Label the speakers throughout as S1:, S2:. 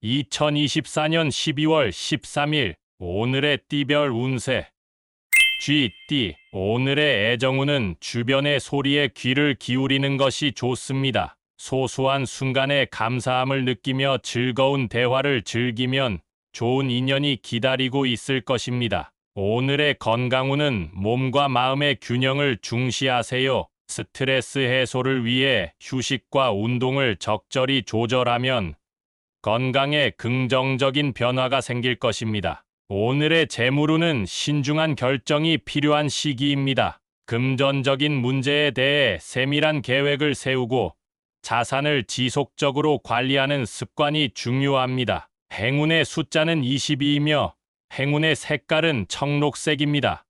S1: 2024년 12월 13일 오늘의 띠별 운세. 쥐띠, 오늘의 애정운은 주변의 소리에 귀를 기울이는 것이 좋습니다. 소소한 순간에 감사함을 느끼며 즐거운 대화를 즐기면 좋은 인연이 기다리고 있을 것입니다. 오늘의 건강운은 몸과 마음의 균형을 중시하세요. 스트레스 해소를 위해 휴식과 운동을 적절히 조절하면 건강에 긍정적인 변화가 생길 것입니다. 오늘의 재물운은 신중한 결정이 필요한 시기입니다. 금전적인 문제에 대해 세밀한 계획을 세우고 자산을 지속적으로 관리하는 습관이 중요합니다. 행운의 숫자는 22이며 행운의 색깔은 청록색입니다.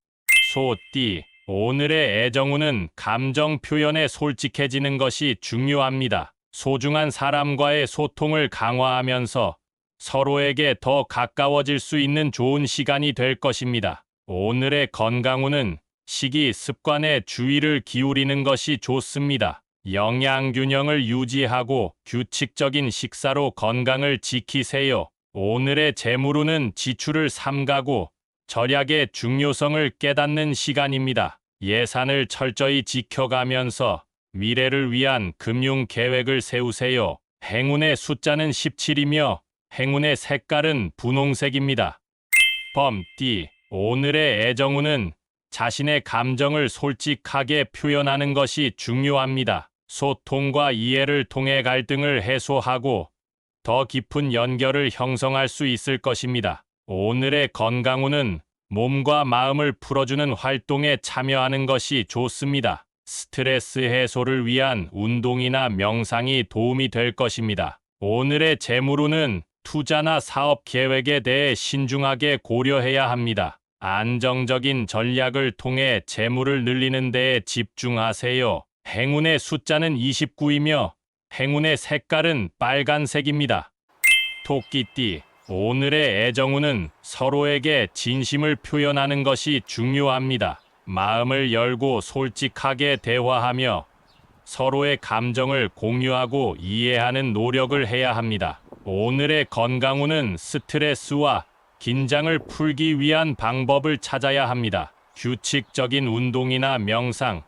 S1: 소띠, 오늘의 애정운은 감정 표현에 솔직해지는 것이 중요합니다. 소중한 사람과의 소통을 강화하면서 서로에게 더 가까워질 수 있는 좋은 시간이 될 것입니다. 오늘의 건강운은 식이 습관에 주의를 기울이는 것이 좋습니다. 영양균형을 유지하고 규칙적인 식사로 건강을 지키세요. 오늘의 재물운은 지출을 삼가고 절약의 중요성을 깨닫는 시간입니다. 예산을 철저히 지켜가면서 미래를 위한 금융 계획을 세우세요. 행운의 숫자는 17이며 행운의 색깔은 분홍색입니다. 범띠, 오늘의 애정운은 자신의 감정을 솔직하게 표현하는 것이 중요합니다. 소통과 이해를 통해 갈등을 해소하고 더 깊은 연결을 형성할 수 있을 것입니다. 오늘의 건강운은 몸과 마음을 풀어주는 활동에 참여하는 것이 좋습니다. 스트레스 해소를 위한 운동이나 명상이 도움이 될 것입니다. 오늘의 재물운은 투자나 사업 계획에 대해 신중하게 고려해야 합니다. 안정적인 전략을 통해 재물을 늘리는 데에 집중하세요. 행운의 숫자는 29이며 행운의 색깔은 빨간색입니다. 토끼띠, 오늘의 애정운은 서로에게 진심을 표현하는 것이 중요합니다. 마음을 열고 솔직하게 대화하며 서로의 감정을 공유하고 이해하는 노력을 해야 합니다. 오늘의 건강운은 스트레스와 긴장을 풀기 위한 방법을 찾아야 합니다. 규칙적인 운동이나 명상,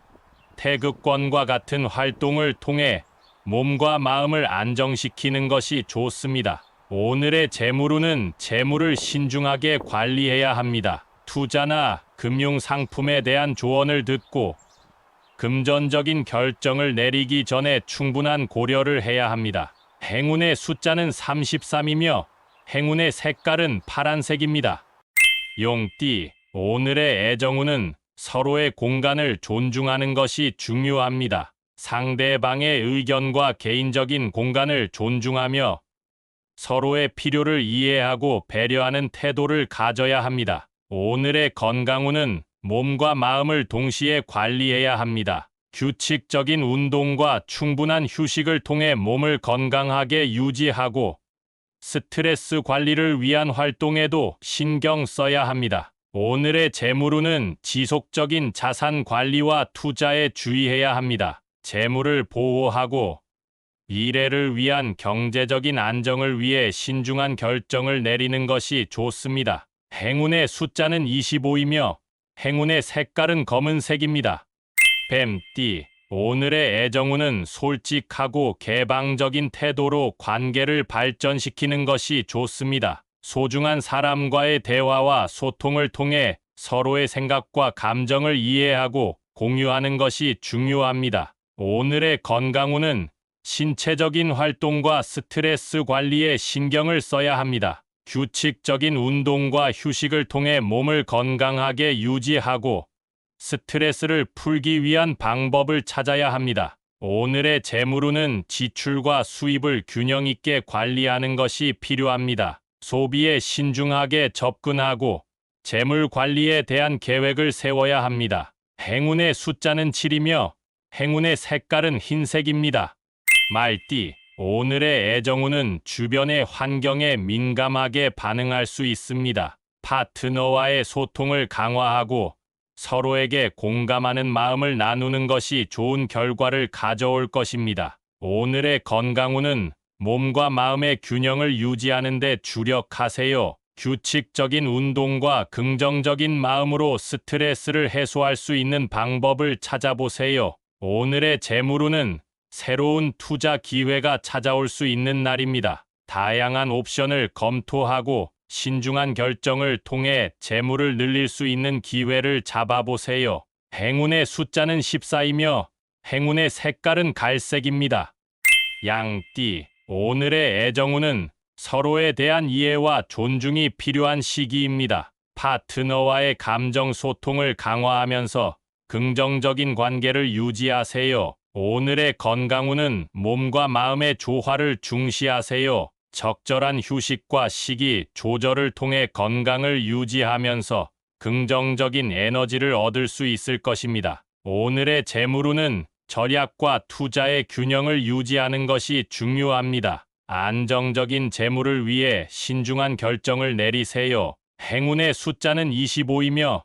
S1: 태극권과 같은 활동을 통해 몸과 마음을 안정시키는 것이 좋습니다. 오늘의 재물운은 재물을 신중하게 관리해야 합니다. 투자나 금융 상품에 대한 조언을 듣고 금전적인 결정을 내리기 전에 충분한 고려를 해야 합니다. 행운의 숫자는 33이며 행운의 색깔은 파란색입니다. 용띠, 오늘의 애정운은 서로의 공간을 존중하는 것이 중요합니다. 상대방의 의견과 개인적인 공간을 존중하며 서로의 필요를 이해하고 배려하는 태도를 가져야 합니다. 오늘의 건강운은 몸과 마음을 동시에 관리해야 합니다. 규칙적인 운동과 충분한 휴식을 통해 몸을 건강하게 유지하고 스트레스 관리를 위한 활동에도 신경 써야 합니다. 오늘의 재물운은 지속적인 자산 관리와 투자에 주의해야 합니다. 재물을 보호하고 미래를 위한 경제적인 안정을 위해 신중한 결정을 내리는 것이 좋습니다. 행운의 숫자는 25이며 행운의 색깔은 검은색입니다. 뱀띠, 오늘의 애정운은 솔직하고 개방적인 태도로 관계를 발전시키는 것이 좋습니다. 소중한 사람과의 대화와 소통을 통해 서로의 생각과 감정을 이해하고 공유하는 것이 중요합니다. 오늘의 건강운은 신체적인 활동과 스트레스 관리에 신경을 써야 합니다. 규칙적인 운동과 휴식을 통해 몸을 건강하게 유지하고 스트레스를 풀기 위한 방법을 찾아야 합니다. 오늘의 재물운은 지출과 수입을 균형 있게 관리하는 것이 필요합니다. 소비에 신중하게 접근하고 재물 관리에 대한 계획을 세워야 합니다. 행운의 숫자는 7이며 행운의 색깔은 흰색입니다. 말띠, 오늘의 애정운은 주변의 환경에 민감하게 반응할 수 있습니다. 파트너와의 소통을 강화하고 서로에게 공감하는 마음을 나누는 것이 좋은 결과를 가져올 것입니다. 오늘의 건강운은 몸과 마음의 균형을 유지하는 데 주력하세요. 규칙적인 운동과 긍정적인 마음으로 스트레스를 해소할 수 있는 방법을 찾아보세요. 오늘의 재물운은 새로운 투자 기회가 찾아올 수 있는 날입니다. 다양한 옵션을 검토하고 신중한 결정을 통해 재물을 늘릴 수 있는 기회를 잡아보세요. 행운의 숫자는 14이며 행운의 색깔은 갈색입니다. 양띠, 오늘의 애정운은 서로에 대한 이해와 존중이 필요한 시기입니다. 파트너와의 감정 소통을 강화하면서 긍정적인 관계를 유지하세요. 오늘의 건강운은 몸과 마음의 조화를 중시하세요. 적절한 휴식과 식이 조절을 통해 건강을 유지하면서 긍정적인 에너지를 얻을 수 있을 것입니다. 오늘의 재물운은 절약과 투자의 균형을 유지하는 것이 중요합니다. 안정적인 재물을 위해 신중한 결정을 내리세요. 행운의 숫자는 25이며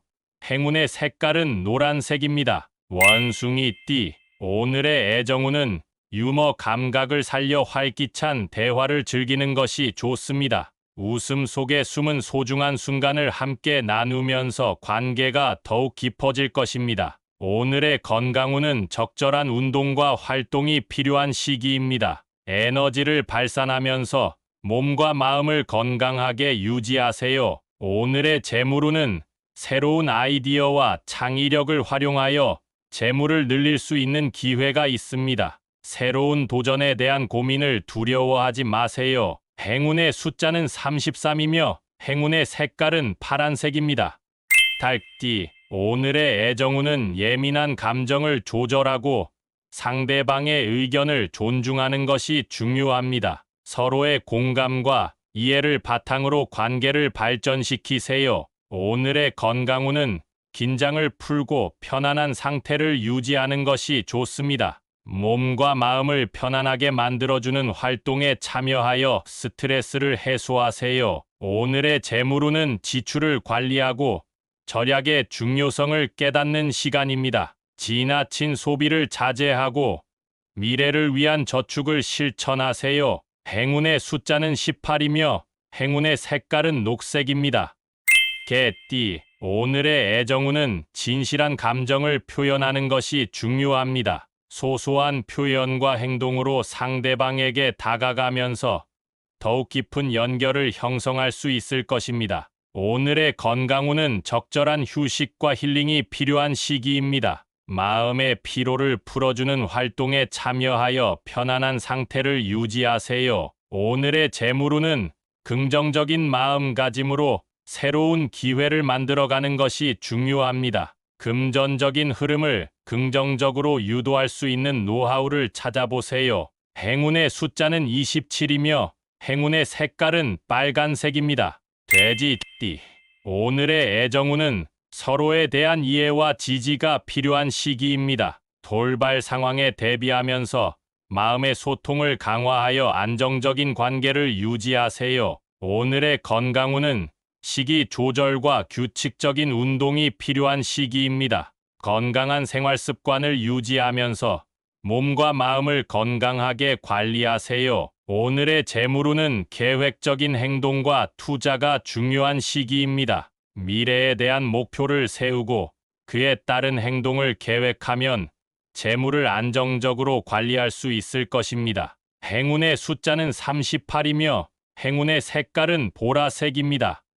S1: 행운의 색깔은 노란색입니다. 원숭이띠, 오늘의 애정운은 유머 감각을 살려 활기찬 대화를 즐기는 것이 좋습니다. 웃음 속에 숨은 소중한 순간을 함께 나누면서 관계가 더욱 깊어질 것입니다. 오늘의 건강운은 적절한 운동과 활동이 필요한 시기입니다. 에너지를 발산하면서 몸과 마음을 건강하게 유지하세요. 오늘의 재물운은 새로운 아이디어와 창의력을 활용하여 재물을 늘릴 수 있는 기회가 있습니다. 새로운 도전에 대한 고민을 두려워하지 마세요. 행운의 숫자는 33이며 행운의 색깔은 파란색입니다. 닭띠, 오늘의 애정운은 예민한 감정을 조절하고 상대방의 의견을 존중하는 것이 중요합니다. 서로의 공감과 이해를 바탕으로 관계를 발전시키세요. 오늘의 건강운은 긴장을 풀고 편안한 상태를 유지하는 것이 좋습니다. 몸과 마음을 편안하게 만들어주는 활동에 참여하여 스트레스를 해소하세요. 오늘의 재물운은 지출을 관리하고 절약의 중요성을 깨닫는 시간입니다. 지나친 소비를 자제하고 미래를 위한 저축을 실천하세요. 행운의 숫자는 18이며 행운의 색깔은 녹색입니다. 개띠, 오늘의 애정운은 진실한 감정을 표현하는 것이 중요합니다. 소소한 표현과 행동으로 상대방에게 다가가면서 더욱 깊은 연결을 형성할 수 있을 것입니다. 오늘의 건강운은 적절한 휴식과 힐링이 필요한 시기입니다. 마음의 피로를 풀어주는 활동에 참여하여 편안한 상태를 유지하세요. 오늘의 재물운은 긍정적인 마음가짐으로 새로운 기회를 만들어가는 것이 중요합니다. 금전적인 흐름을 긍정적으로 유도할 수 있는 노하우를 찾아보세요. 행운의 숫자는 27이며 행운의 색깔은 빨간색입니다. 돼지띠, 오늘의 애정운은 서로에 대한 이해와 지지가 필요한 시기입니다. 돌발 상황에 대비하면서 마음의 소통을 강화하여 안정적인 관계를 유지하세요. 오늘의 건강운은 식이 조절과 규칙적인 운동이 필요한 시기입니다. 건강한 생활 습관을 유지하면서 몸과 마음을 건강하게 관리하세요. 오늘의 재물운은 계획적인 행동과 투자가 중요한 시기입니다. 미래에 대한 목표를 세우고 그에 따른 행동을 계획하면 재물을 안정적으로 관리할 수 있을 것입니다. 행운의 숫자는 38이며 행운의 색깔은 보라색입니다.